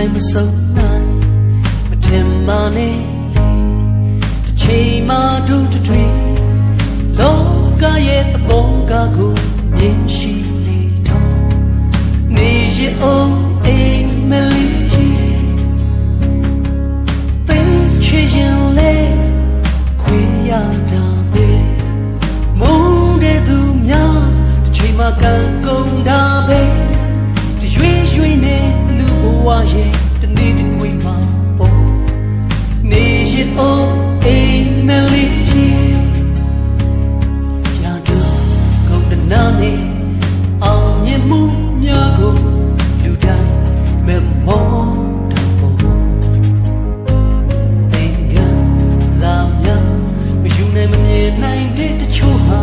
နိုင်မဆုံးနိုင်မထင်မှနဲ့တစ်ချိန်မှတို့တွေလောကရဲ့သဘောကကိုမြင်ရှိလေတော့နေရအောင်အိမ်မလီသိချင်ရင်လေခွေရတာပဲမုန်းတဲ့သူများတစ်ချိန်မှကံကုန်တာပဲတရွေ့ရွေ့နဲ့လူဘဝရဲ့တနေ့တစ်ခွေမှာပေါ်နေရအောင်အိမ်မလီနာနေအောင်မြင်မှုများကိုလူတိုင်းမဲ့မောတော့တင်ကစားများမယူနိုင်မမြင်နိုင်တဲ့တချို့ဟာ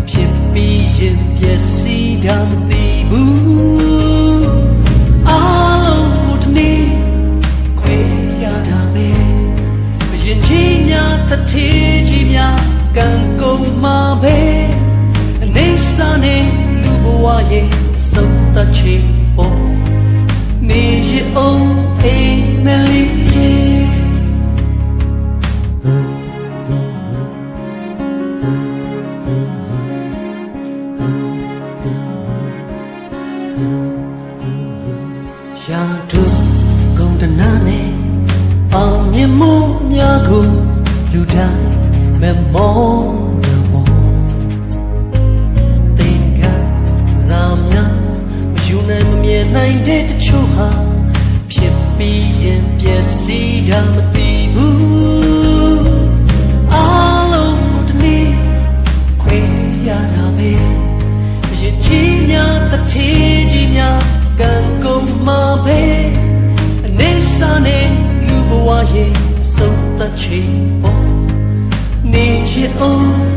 ဖြစ်ပြီးရင်ပျက်စီးတာမသိဘူးအားလုံးကိုတနေ့ခွေရတာပဲမရင်ကြီးများတထေးကြီးများကံကုန်မှာပဲနေစားနေလူဘဝရဲ့စုံတချေပေါ်နေရအောင်အိမ်မလီရာတို့ကုန်တနာနဲ့အောင်မြင်မှုများကိုလူတိုင်းမမောနိုင်တဲ့တချို့ဟာဖြစ်ပြီးရင်ပျက်စီးတာမသိဘူးအားလုံးကိုတနေ့ခွေရတာပဲရည်ကြီးများတထေးကြီးများကံကုန်မှာပဲအနေစားနေလူဘဝရဲ့စုံတချေပေါ်နေရအောင်